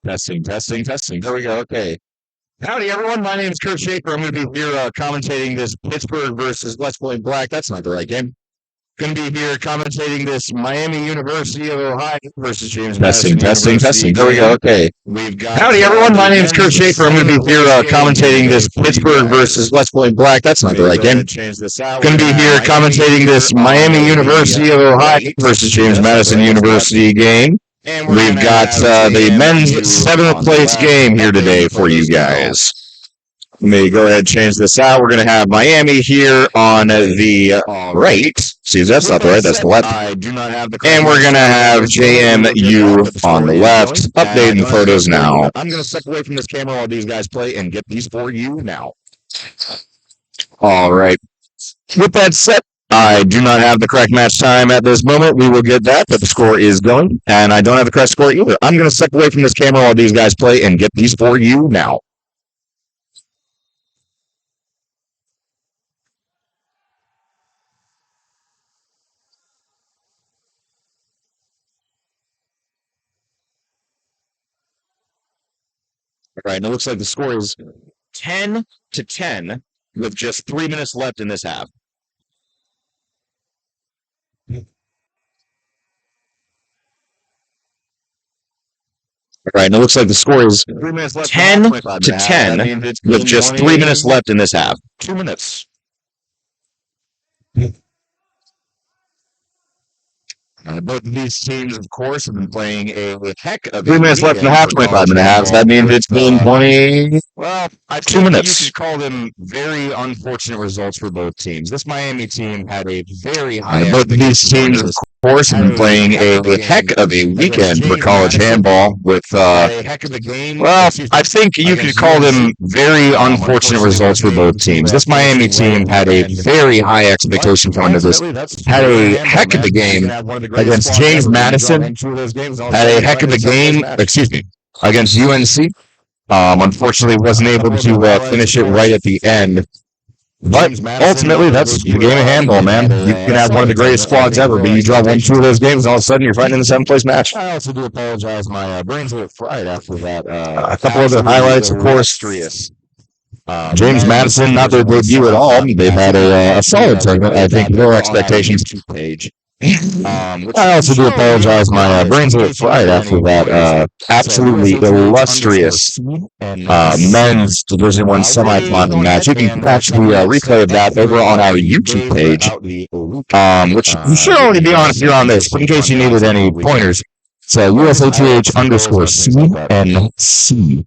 Testing, testing, testing. There we go. Okay. Howdy, everyone. My name is Kurt Schaefer. I'm going to be here commentating this Pittsburgh versus West Point Black. That's not the right game. Going to be here commentating this Miami University of Ohio versus James Madison Testing, University. testing. There we go. Okay. We've got howdy, everyone. My name is Kurt Schaefer. I'm going to be here commentating this Pittsburgh versus West Point Black. That's not the right game. Going to be here commentating this Miami University of Ohio versus James Madison University game. We've got the men's seventh place game here today for you guys. Let me go ahead and change this out. We're going to have Miami here on the right. See, that's not the right, that's the left. And we're going to have JMU on the left. Updating photos now. I'm going to step away from this camera while these guys play and get these for you now. All right. With that said, I do not have the correct match time at this moment. We will get that, but the score is going, and I don't have the correct score either. I'm going to step away from this camera while these guys play and get these for you now. All right, and it looks like the score is 10-10 with just 3 minutes left in this half. All right, and it looks like the score is 10-10 with just 3 minutes left in this half. 2 minutes. Both of these teams, of course, have been playing a heck of 3 minutes left in the half, 25-minute halves. That means it's been 20. Well, 2 minutes. You could call them very unfortunate results for both teams. This Miami team had a very high. Both of these teams, of course, have been playing a heck of a weekend for college handball with a heck of a game. Well, I think you could call them very unfortunate results for both teams. This Miami team had a very high expectation going into this. Had a heck of a game against James Madison. Had a heck of a game, against UNC. Unfortunately, wasn't able to finish it right at the end. But ultimately, that's the game of handball, man. You can have one of the greatest squads ever, but you draw 1-2 of those games, and all of a sudden you're fighting in the seventh place match. I also do apologize. My brain's a little fried after that. A couple other highlights, of course. James Madison, not their debut at all. They've had a solid tournament, I think, lower expectations. I also do apologize. My brain's a little fried after that absolutely illustrious men's Division I semifinal match. You can catch the replay of that over on our YouTube page, which you should already be on if you're on this, but in case you needed any pointers, it's USATH_CNC.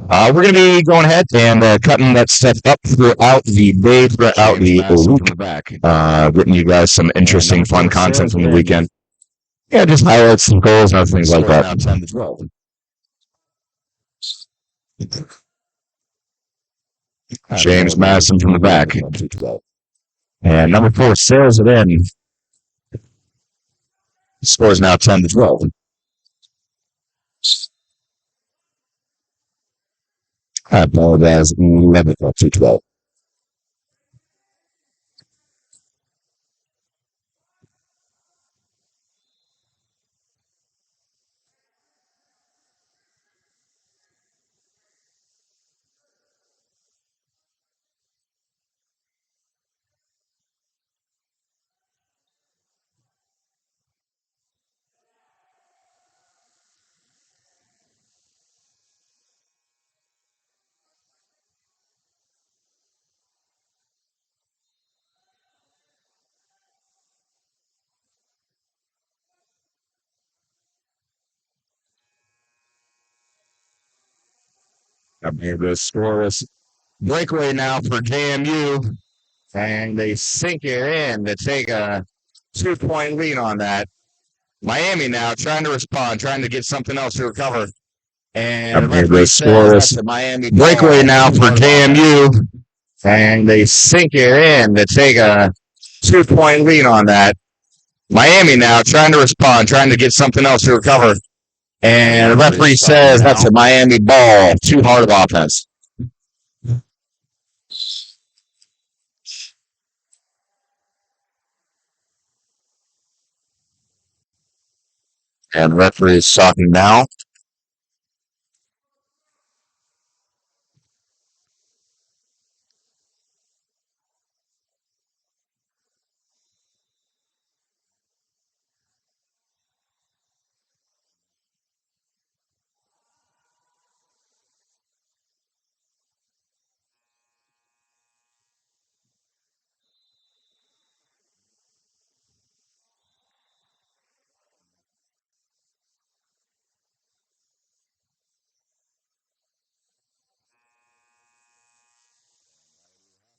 We're going to be going ahead and cutting that stuff up throughout the day, throughout the week, getting you guys some interesting, fun content from the weekend. Yeah, just highlights, some goals, and other things like that. James Madison from the back. And number 4 sails it in. The score is now 10-12. I apologize. 11-12. I've made this scoreless breakaway now for JMU, and they sink it in to take a 2-point lead on that. Miami now trying to respond, trying to get something else to recover. And I've made this scoreless breakaway now for JMU, and they sink it in to take a 2-point lead on that. Miami now trying to respond, trying to get something else to recover. And the referee says that's a Miami ball. Too hard of offense. And the referee is talking now.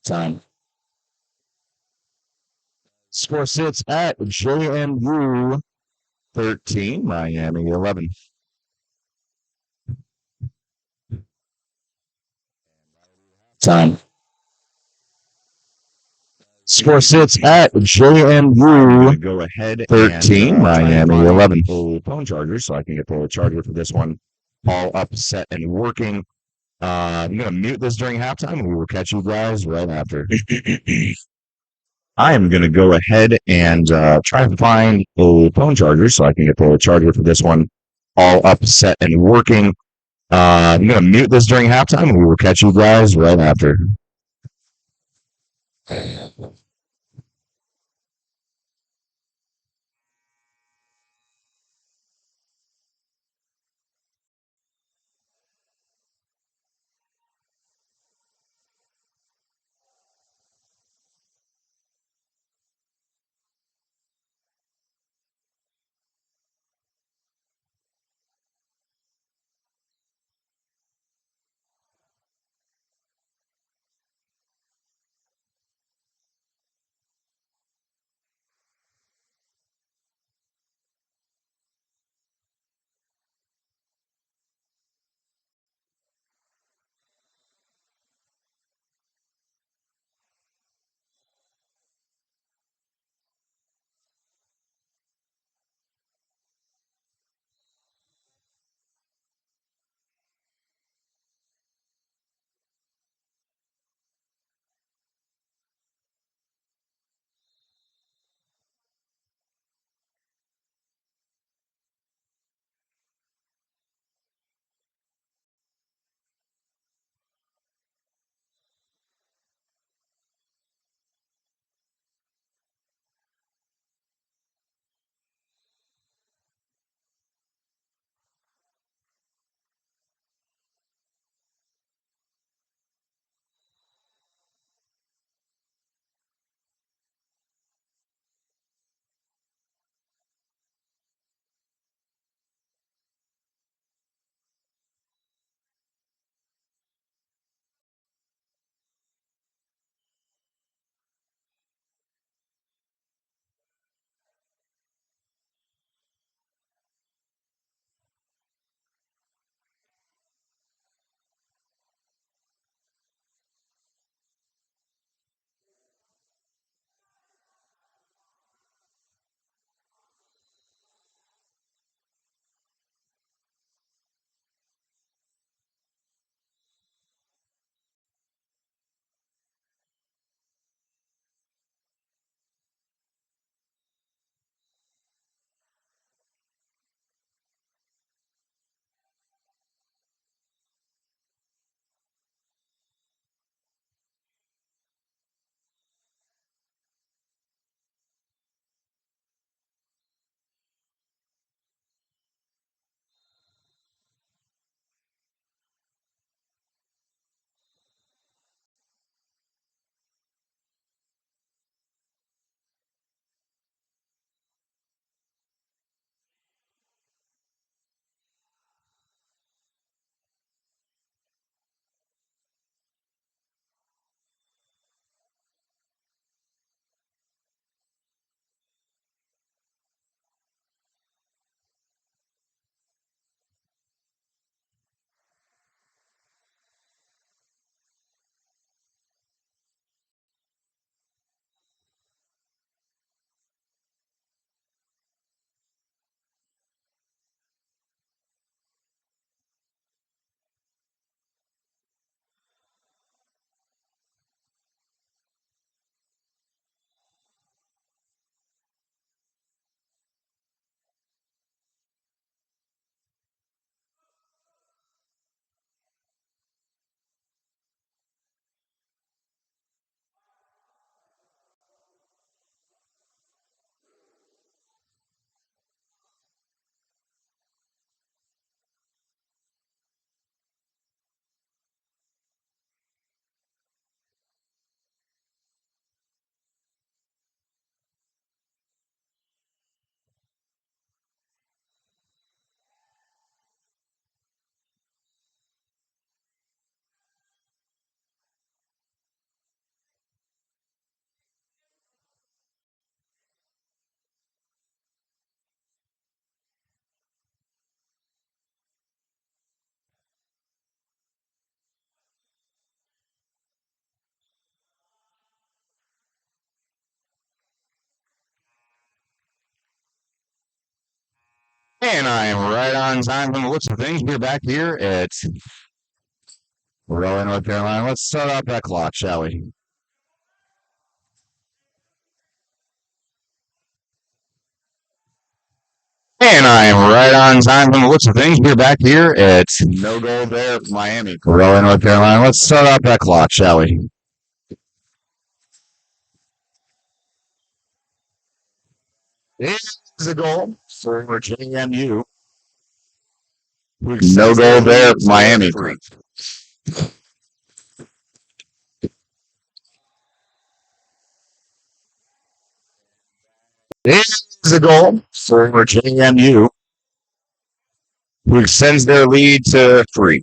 Time. Score sits at JMU 13, Miami 11. Time. Score sits at JMU go ahead 13, Miami 11. Phone charger, so I can get the charger for this one all up, set, and working. I'm going to mute this during halftime, and we will catch you guys right after. I am going to go ahead and try to find a phone charger so I can get the charger for this one all up, set, and working. I'm going to mute this during halftime, and we will catch you guys right after. And I am right on time from the looks of things. We're back here at Raleigh, North Carolina. Let's start off that clock, shall we? And I am right on time from the looks of things. We're back here at No Goal there, Miami. Raleigh, North Carolina. Let's start off that clock, shall we? This is a goal for JMU. No goal there, Miami. This is a goal for JMU, who extends their lead to 3.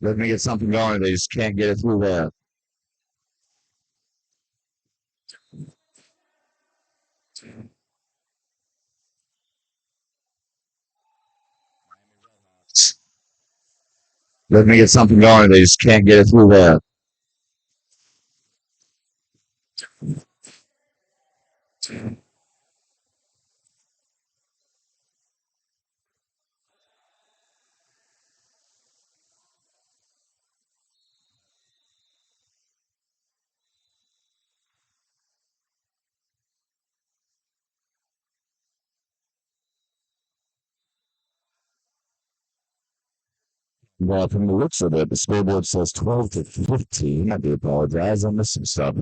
Let me get something going. They just can't get it through there. Let me get something going. They just can't get it through there. Well, from the looks of it, the scoreboard says 12-15. I do apologize. I missed some stuff.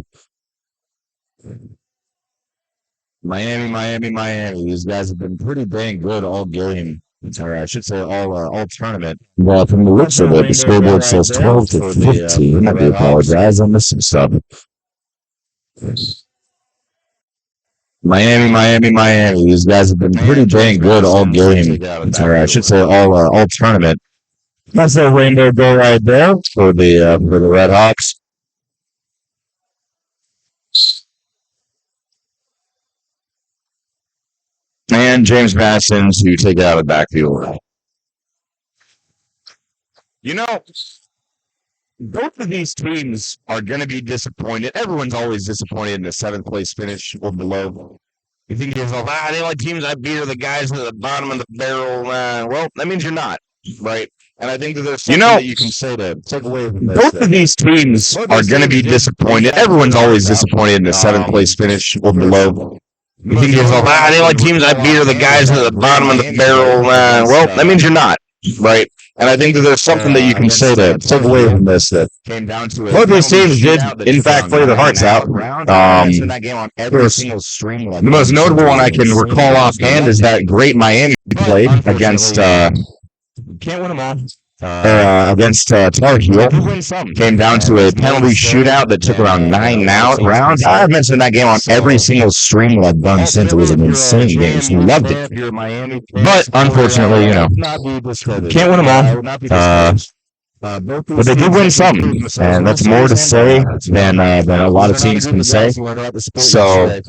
Miami. These guys have been pretty dang good all game. Or I should say all tournament. Well, from the looks of it, the scoreboard says 12-15. I do apologize. I missed some stuff. Miami. These guys have been pretty dang good all game. Or I should say all tournament. That's a rainbow goal right there for the Red Hawks. And James Madison to take it out of the backfield. You know, both of these teams are going to be disappointed. Everyone's always disappointed in the 7th place finish or below. You think to yourself, the only teams I beat are the guys at the bottom of the barrel. Well, that means you're not, right? And I think that there's something that you can say to take away from this. Both of these teams are going to be disappointed. Everyone's always disappointed in the 7th place finish or below. You think to yourself, the only teams I beat are the guys at the bottom of the barrel. Well, that means you're not, right? And I think that there's something that you can say to take away from this that came down to it. Both these teams did, in fact, play their hearts out. The most notable one I can recall offhand is that great Miami played against. Can't win them all. Against Tar Heel. Came down to a penalty shootout that took around 9 rounds. I've mentioned that game on every single stream I've done since. It was an insane game. So we loved it. But unfortunately, can't win them all. But they did win some, and that's more to say than a lot of teams can say. So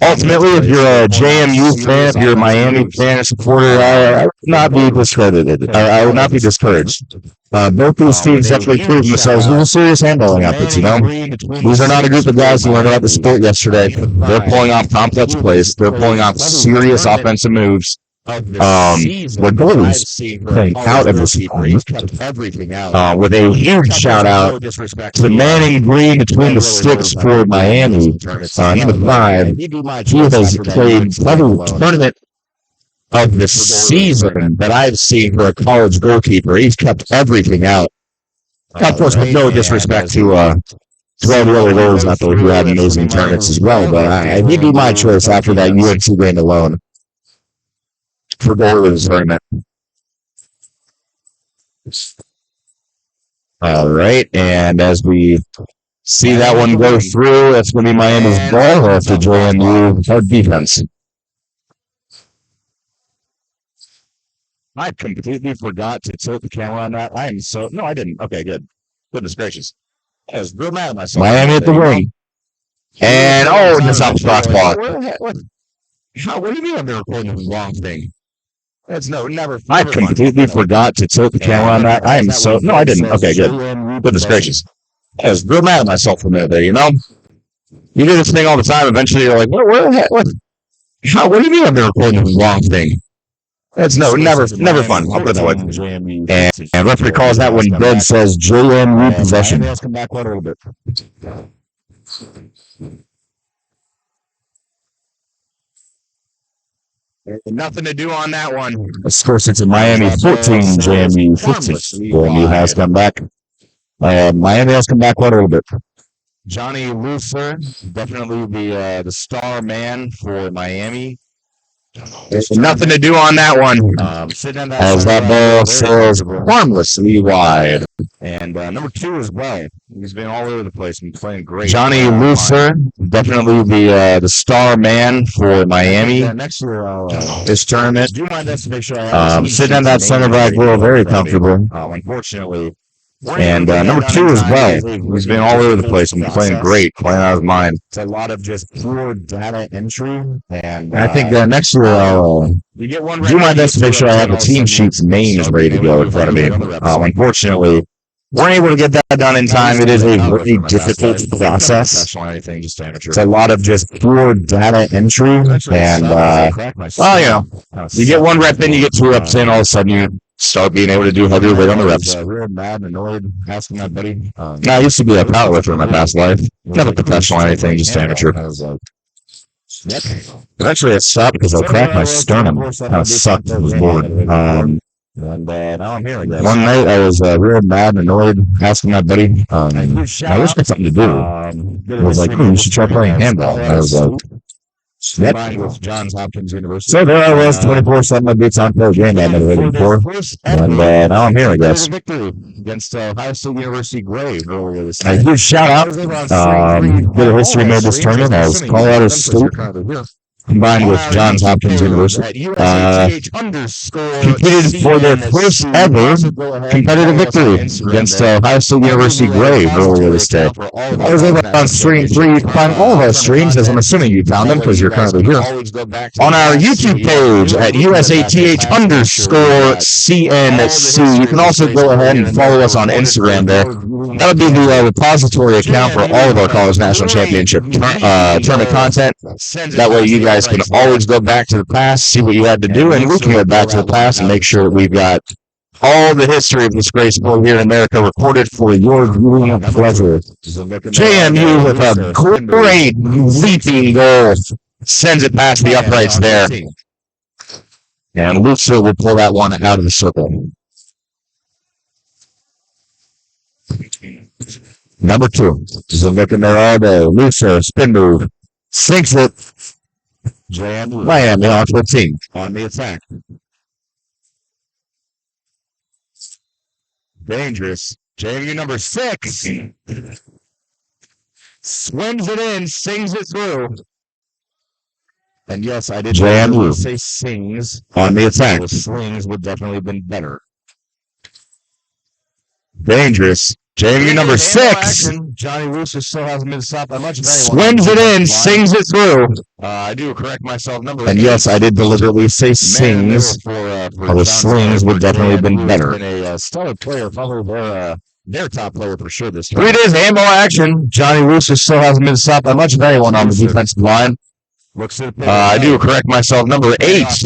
ultimately, if you're a JMU fan, if you're a Miami fan, a supporter, I would not be discredited. I would not be discouraged. Both these teams definitely proved themselves a little serious handballing outfits, These are not a group of guys who learned about the sport yesterday. They're pulling off complex plays. They're pulling off serious offensive moves. What goalies playing out of this series, with a huge shout out to the man in green between the sticks for Miami, number 5. He has played probably the tournament of the season that I've seen for a college goalkeeper. He's kept everything out. Of course, with no disrespect to all the other goals out there who had amazing tournaments as well, but he'd be my choice after that UNC game alone. For goalies tournament. All right, and as we see that one go through, it's going to be Miami's ball after JMU hard defense. I completely forgot to tilt the camera on that. No, I didn't. Okay, good. Goodness gracious. I was real mad at myself. Miami at the wing. And just off the crossbar. What do you mean I've been recording the wrong thing? That's never. I completely forgot to tilt the camera on that. I am so. No, I didn't. Okay, good. Goodness gracious. I was real mad at myself for a minute there, you know? You do this thing all the time. Eventually, you're like, where the heck? What do you mean I've been recording the wrong thing? That's never fun. I'll put it that way. And referee calls that when dead, says JMU possession. Let's come back a little bit. Nothing to do on that one. Of course, it's a Miami 14, JMU 15. JMU has come back. Miami has come back a little bit. Johnny Luther, definitely the star man for Miami. Nothing to do on that one. As that ball sails harmlessly wide. And number 2 as well. He's been all over the place and playing great. Johnny Luther, definitely the star man for Miami. Next year, this tournament. Do my best to make sure I sitting in that center back row very comfortable. Unfortunately. And number 2 as well. He's been all over the place and playing great, playing out of his mind. It's a lot of just pure data entry. And I think next year I'll do my best to make sure I have the team sheet's names ready to go in front of me. Unfortunately, weren't able to get that done in time. It is a really difficult process. It's a lot of just pure data entry. And, well, you know, you get 1 rep in, you get 2 reps in, all of a sudden you start being able to do heavier weight on the reps. Real mad and annoyed asking my buddy. I used to be a powerlifter in my past life. Never professional or anything, just amateur. Eventually I stopped because I cracked my sternum. Kind of sucked. I was bored. And now I'm here. One night I was real mad and annoyed asking my buddy. I wish I had something to do. I was like, you should try playing handball. And I was like, yep. With Johns Hopkins University. So there I was, 24/7. My beats on pro game I never waited for. And now I'm here, I guess. Victory against Ohio State University Gray earlier this night. A huge shout out. Bit of history made this tournament as Colorado State combined with Johns Hopkins University competed for their first ever competitive victory against Ohio State University Gray earlier this day. I was able on stream 3. You can find all of our streams, as I'm assuming you found them because you're currently here, on our YouTube page at USATH_CNC. You can also go ahead and follow us on Instagram there. That'll be the repository account for all of our college national championship tournament content. That way you guys can always go back to the past, see what you had to do, and we can go back to the past and make sure that we've got all the history of this great sport here in America recorded for your viewing pleasure. JMU with a great leaping goal sends it past the uprights there. And Lutzer will pull that one out of the circle. Number 2. Just looking there all day. Lutzer, spin move. Sinks it. Miami on 15. On the attack. Dangerous. JMU number 6. Swims it in, sings it through. And yes, I did say sings. On the attack. Slings would definitely have been better. Dangerous. JMU number 6. Johnny Luther still hasn't been stopped by much. Swims it in, sings it through. I do correct myself. Number 8. And yes, I did deliberately say sings. The slings would definitely have been better. Been a stellar player, probably their top player for sure this time. 3 days handball action. Johnny Luther still hasn't been stopped by much of anyone on the defensive line. I do correct myself. Number 8.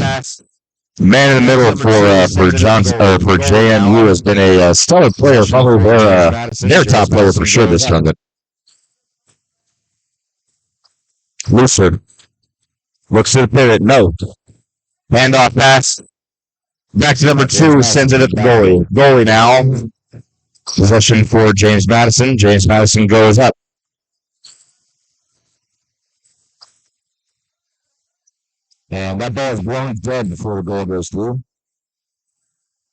Man in the middle for JMU has been a stellar player, probably their top player for sure this tournament. Luther looks at the pivot, no. Handoff pass. Back to number 2, sends it at the goalie. Goalie now. Possession for James Madison. James Madison goes up. And that ball is blown dead before the goal goes through.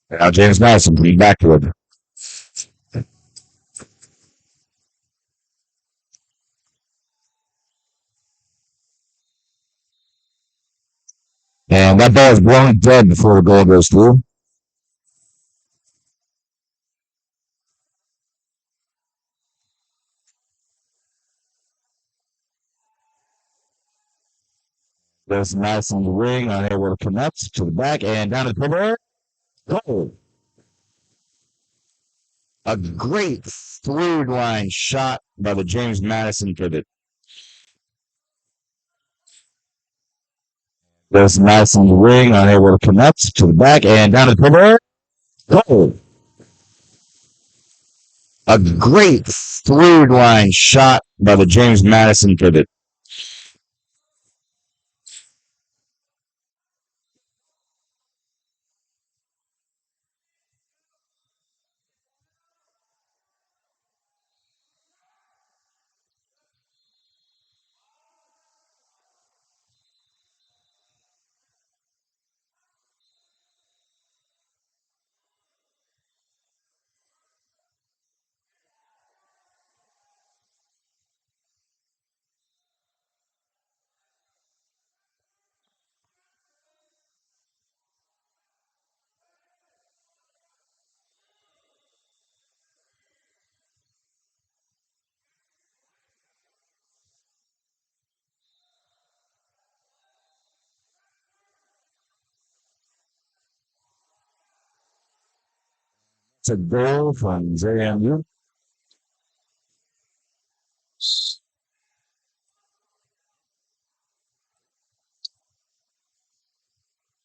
And now James Madison being back to it. And that ball is blown dead before the goal goes through. There's Madison the ring, unable to connect to the back and down to the pivot. Goal. A great through line shot by the James Madison pivot. There's Madison the ring, unable to connect to the back and down to the pivot. Goal. A great through line shot by the James Madison pivot. It's a goal from JMU.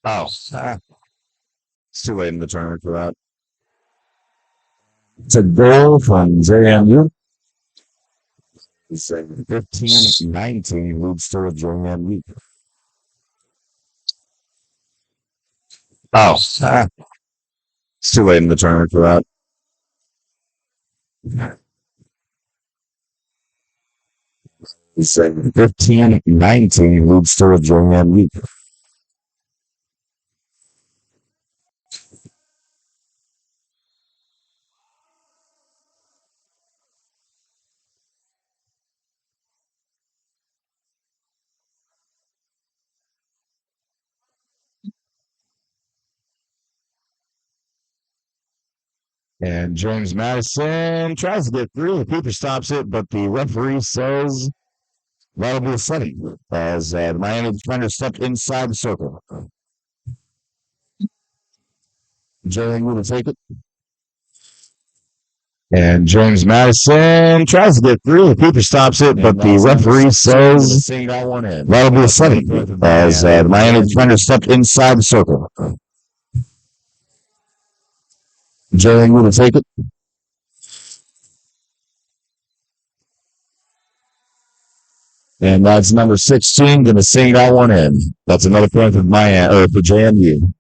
Oh, it's too late in the tournament for that. It's a goal from JMU. It's 15-19 leads to JMU. Oh, it's too late in the tournament for that. It's 15-19 leads to JMU. And James Madison tries to get through. The keeper stops it, but the referee says that'll be a setting as the Miami defender stepped inside the circle. JMU to take it. And James Madison tries to get through. The keeper stops it, but the referee says that'll be a setting as the Miami defender stepped inside the circle. JMU to take it. And that's number 16 going to sing that one in. That's another point for Miami or for JMU.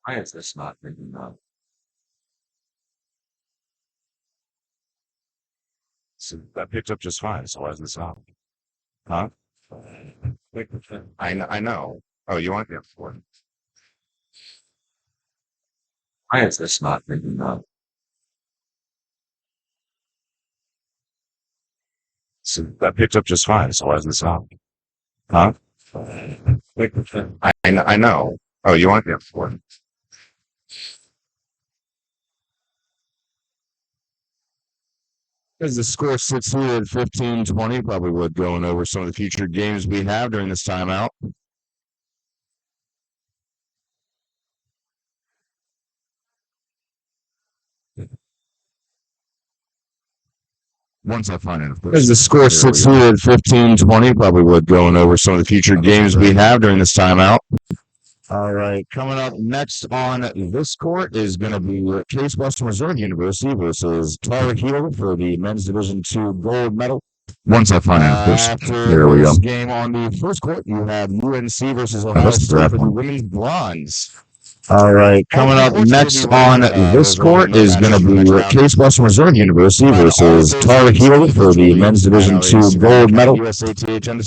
Why is this not picking up? So that picked up just fine. So why is this not? Huh? I know. Oh, you want the for it? Why is this not picking up? So that picked up just fine. So why is this not? Huh? I know. Oh, you want the for it? As the score sits here at 15-20, probably would going over some of the future games we have during this timeout. Once I find it, of course. As the score sits here at 15-20, probably would going over some of the future games we have during this timeout. All right, coming up next on this court is going to be Case Western Reserve University versus Tar Heel for the men's Division II gold medal. Once I find out, there we go. Game on the first court, you have UNC versus Ohio State for the women's bronze. All right, coming up next on this court is going to be Case Western Reserve University versus Tar Heel for the men's Division II gold medal.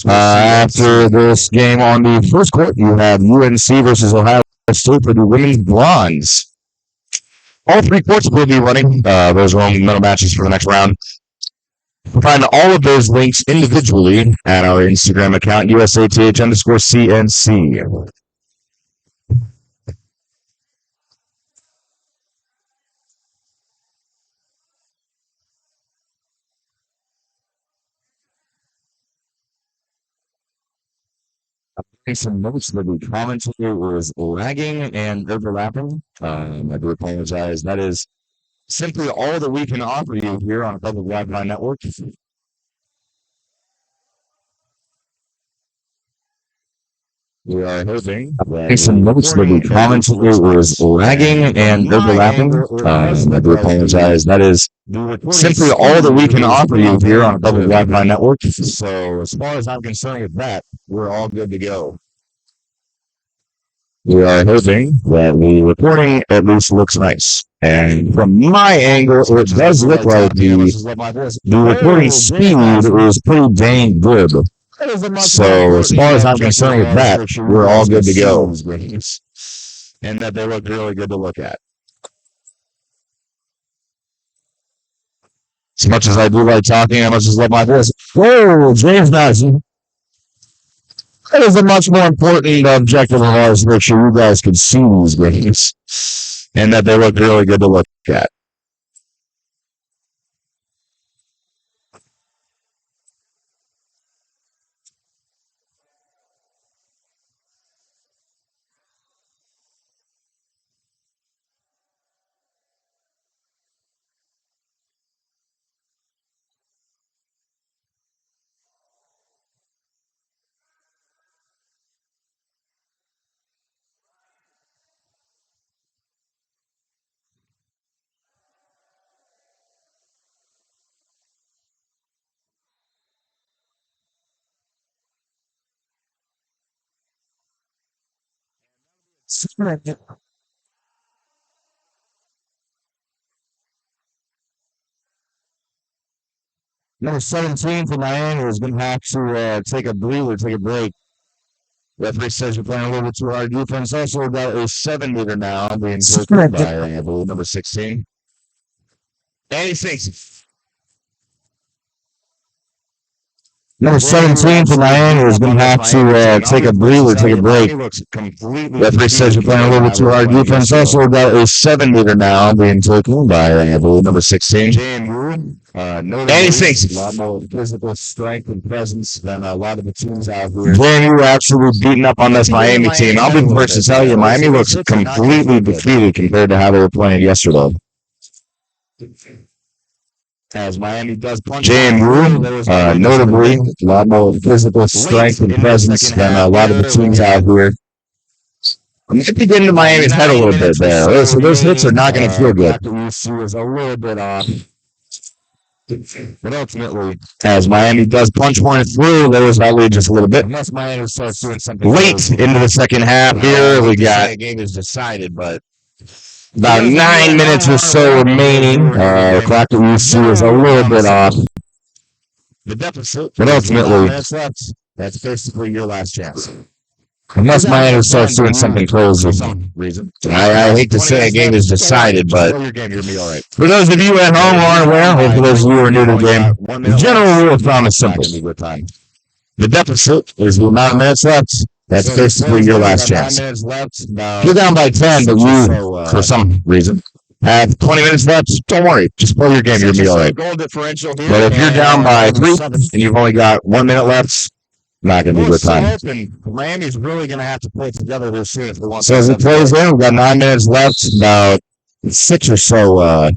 After this game on the first court, you have UNC versus Ohio State for the women's bronze. All three courts will be running those gold medal matches for the next round. Find all of those links individually at our Instagram account, USATH_CNC. Some notes that the commentator was lagging and overlapping. I do apologize. That is simply all that we can offer you here on Public Wi-Fi Network. We are hoping some notes that the commentator was lagging and overlapping. I do apologize. That is simply all that we can offer you here on Public Wi-Fi Network. So as far as I'm concerned with that, we're all good to go. We are hoping that the recording at least looks nice. And from my angle, it does look like the recording speed is pretty dang good. So as far as I'm concerned with that, we're all good to go. And that they look really good to look at. As much as I do like talking, I must just love my voice. Whoa, James Madison. That is a much more important objective of ours to make sure you guys can see these games. And that they look really good to look at. Number 17 for Miami is going to have to take a breather, take a break. Referee says you're playing a little bit too hard defense. Also got a 7-meter now being taken by, I believe, number 16. And he sinks. Number 17 for Miami is going to have to take a breather, take a break. Referee says you're playing a little bit too hard defense. Also got a 7-meter now being taken by, I believe, number 16. And he sinks. A lot more physical strength and presence than a lot of the teams out here. JMU absolutely beating up on this Miami team. I'll be the first to tell you, Miami looks completely defeated compared to how they were playing yesterday. As Miami does punch JMU, notably, a lot more physical strength and presence than a lot of the teams out here. I might be getting to Miami's head a little bit there. So those hits are not going to feel good. UC is a little bit off. But ultimately, as Miami does punch one through, there was that lead just a little bit. Unless Miami starts doing something late into the second half here, we got the game is decided, but about 9 minutes or so remaining. The clock that you see is a little bit off. The deficit, but ultimately, that's basically your last chance. Unless Miami starts doing something crazy for some reason. I hate to say a game is decided, but for those of you at home who aren't aware, or for those of you who are new to the game, the general rule of thumb is simple. The deficit is the amount of minutes left. That's basically your last chance. If you're down by 10, but you, for some reason, have 20 minutes left, don't worry. Just play your game. You'll be all right. But if you're down by 3 and you've only got 1 minute left, not going to be a good time. Miami's really going to have to play together this soon if they want. So as it plays in, we've got 9 minutes left, about 6 or so.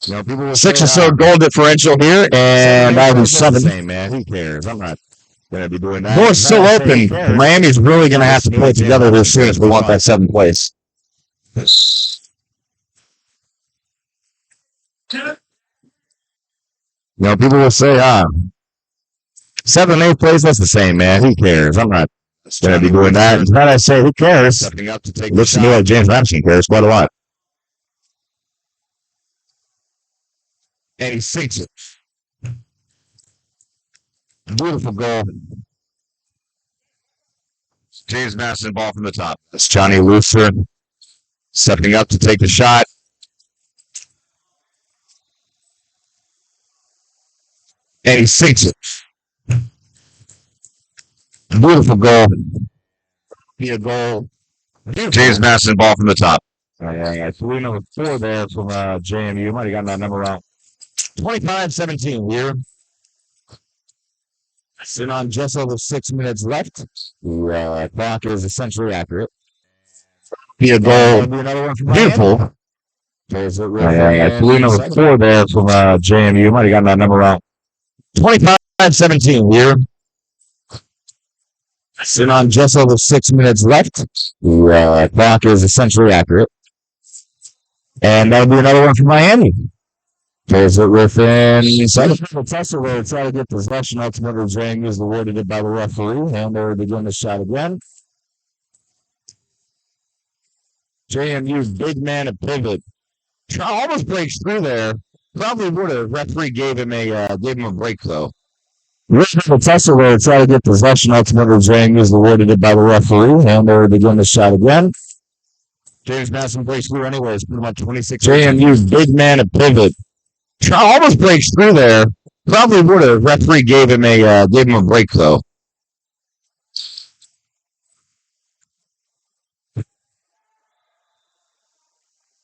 6 or so goal differential here, and I was 7. Man, who cares? I'm not going to be doing that. Door's still open. Miami's really going to have to play together this soon if we want that 7th place. People will say, 7th and 8th place, that's the same, man. Who cares? I'm not going to be doing that. And tonight I say, who cares? Looks to me like James Madison cares quite a lot. And he sinks it. Beautiful goal. James Madison ball from the top. That's Johnny Luther stepping up to take the shot. And he sinks it. Beautiful goal. Be a goal. James Madison ball from the top. So we number 4 there from JMU. Might have gotten that number wrong. 25-17 here. Sitting on just over 6 minutes left. The clock is essentially accurate. Be a goal. Be another one from beautiful. There's a blue number 4 there from JMU. Might have gotten that number wrong. 25-17 here. Sitting on just over 6 minutes left. The clock is essentially accurate. And that'll be another one from Miami. There's it within Tesla where try to get possession. Ultimately, JMU is awarded it by the referee. And they're beginning the shot again. JMU's big man at pivot. Almost breaks through there. Probably would have. Referee gave him a break though. Tesla where try to get possession. Ultimately, JMU is awarded it by the referee. And they're beginning the shot again. James Madison breaks through anyways. Put him on 26. JMU's big man at pivot. Almost breaks through there. Probably would have. Referee gave him a break though.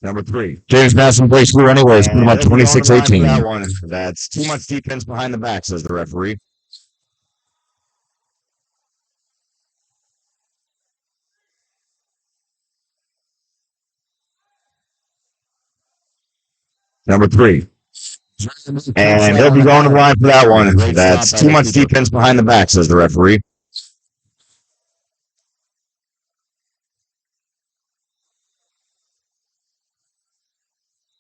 Number 3. James Madison breaks through anyways. Put him on 26-18. That one. That's too much defense behind the back, says the referee. Number 3. And they'll be going to the line for that one. That's too much defense behind the back, says the referee.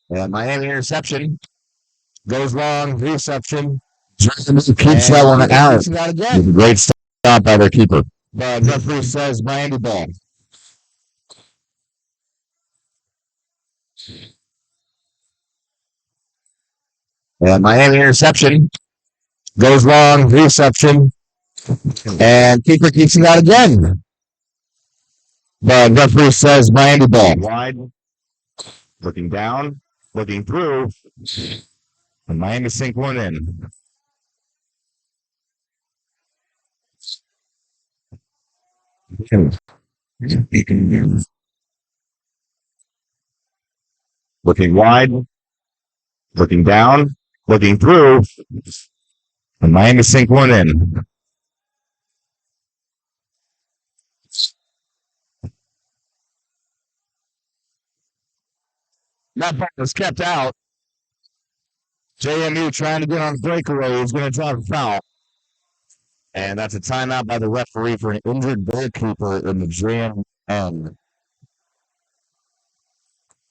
And Miami interception. Goes long, reception. Keeps that one out. Great stop by their keeper. But referee says Miami ball. And Miami interception. Goes long, reception. And keeper keeps it out again. But referee says Miami ball. Wide. Looking down. Looking through. And Miami sink one in. Looking wide. Looking down. Looking through. And Miami sink one in. That ball was kept out. JMU trying to get on the breakaway. He's going to drive a foul. And that's a timeout by the referee for an injured goalkeeper in the JM.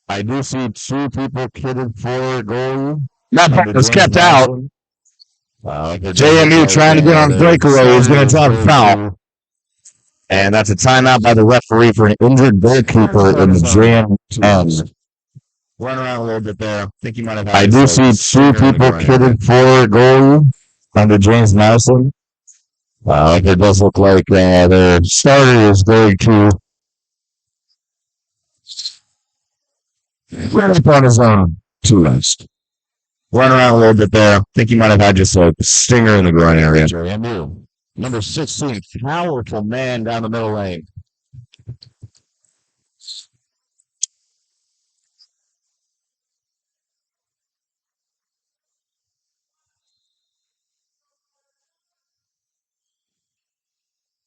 I do see 2 people kitted for goal. That ball was kept out. JMU trying to get on the breakaway. He's going to drive a foul. And that's a timeout by the referee for an injured goalkeeper in the JM. Run around a little bit there. I think you might have. I do see 2 people kitted for goal under James Madison. It does look like their starter is going to run up on his own to rest. Run around a little bit there. I think you might have had just a stinger in the groin area. JMU. Number 16, powerful man down the middle lane.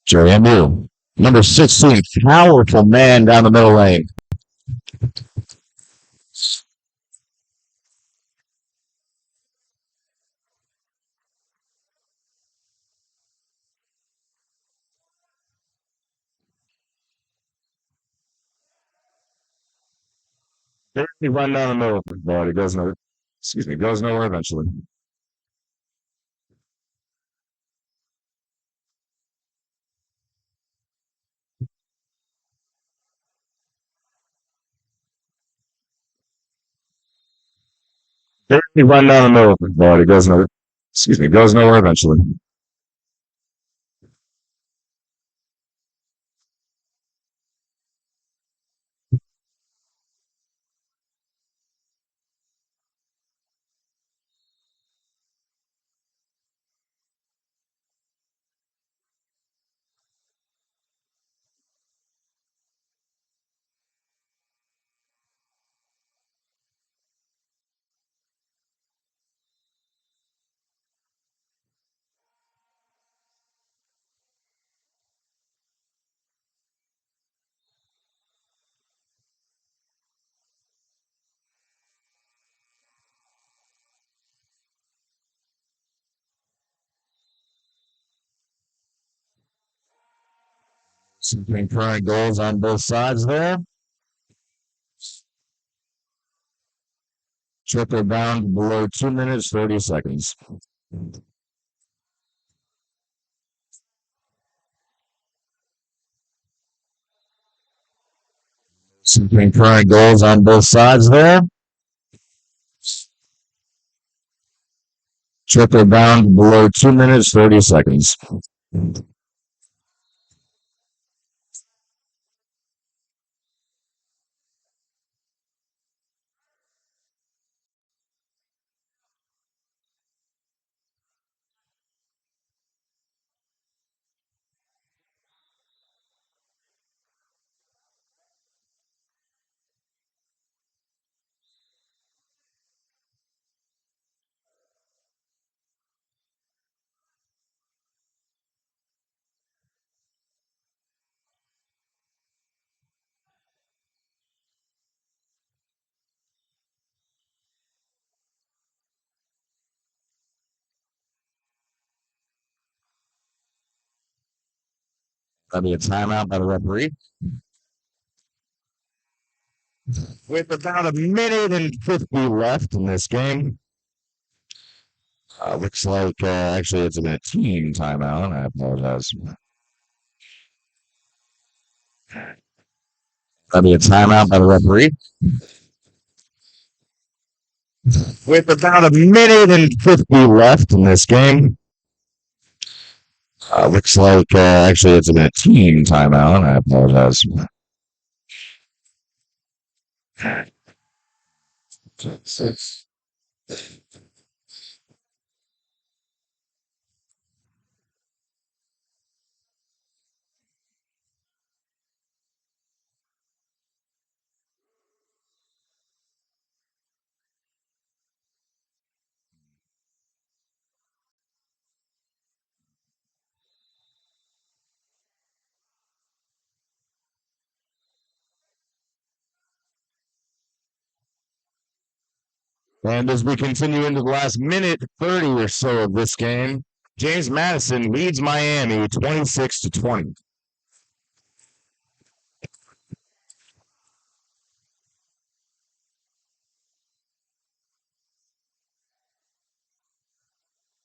JMU. Number 16, powerful man down the middle lane. He run down the middle, but it goes nowhere. Goes nowhere eventually. He run down the middle, but it goes nowhere. Goes nowhere eventually. Some concurrent goals on both sides there. Triple bound below 2 minutes, 30 seconds. Some concurrent goals on both sides there. Triple bound below 2 minutes, 30 seconds. That'll be a timeout by the referee. With about 1:50 left in this game. Looks like actually it's a team timeout. I apologize. That'll be a timeout by the referee. With about 1:50 left in this game. Looks like actually it's a team timeout. I apologize. And as we continue into the last minute 30 or so of this game, James Madison leads Miami 26-20.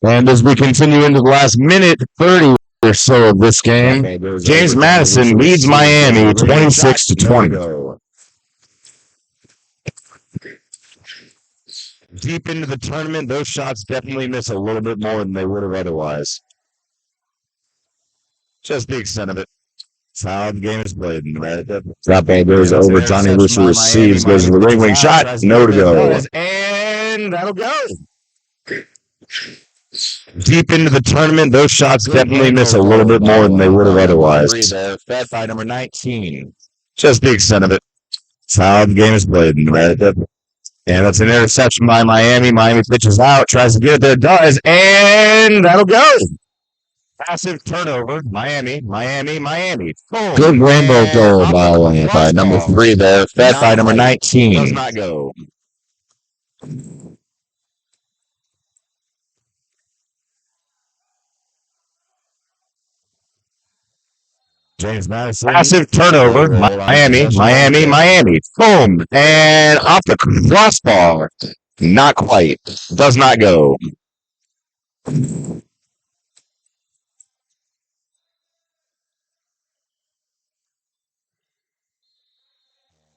And as we continue into the last minute 30 or so of this game, James Madison leads Miami 26-20. Deep into the tournament, those shots definitely miss a little bit more than they would have otherwise. Just the extent of it. That's how the game is played. That ball goes over. Johnny Lucy receives, goes to the ring wing shot. No to go. And that'll go. Deep into the tournament, those shots definitely miss a little bit more than they would have otherwise. Fed by number 19. Just the extent of it. That's how the game is played. And that's an interception by Miami. Miami pitches out, tries to get it there, does, and that'll go. Passive turnover. Miami. Boom. Good rainbow goal by number 3 there. Fed by number 19. Does not go. James Madison. Passive turnover. Miami. Boom. And off the crossbar. Not quite. Does not go.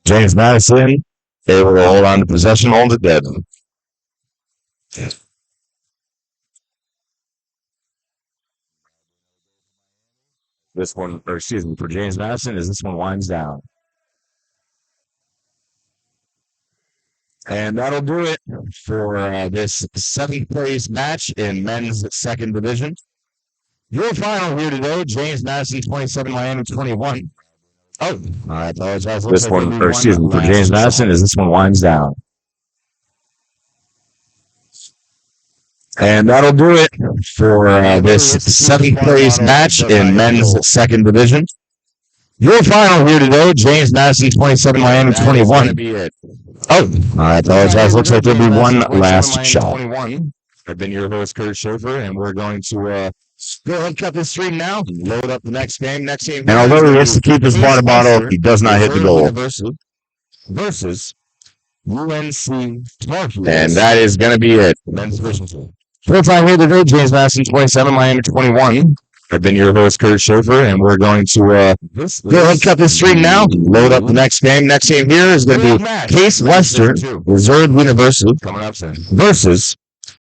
James Madison able to hold on to possession, hold it dead. This one, or excuse me, for James Madison, as this one winds down. And that'll do it for this 7th place match in men's 2nd division. Your final here today, James Madison 27, Miami 21. Oh, I apologize. This one, or excuse me, for James Madison, as this one winds down. And that'll do it for this 7th place match in men's 2nd division. Your final here today, James Madison 27, Miami 21. Oh, I apologize. Looks like there'll be one last shot. I've been your host, Kurt Schaefer, and we're going to Go ahead, cut this stream now. Load up the next game. Next game. And although he gets to keep his water bottle, he does not hit the goal. University versus UNC Tar Heels. And that is going to be it. Men's division two. Full time here today, James Madison 27, Miami 21. I've been your host, Kurt Schaefer, and we're going to go ahead and cut this stream now. Load up the next game. Next game here is going to be Case Western, Missouri University Coming up soon. versus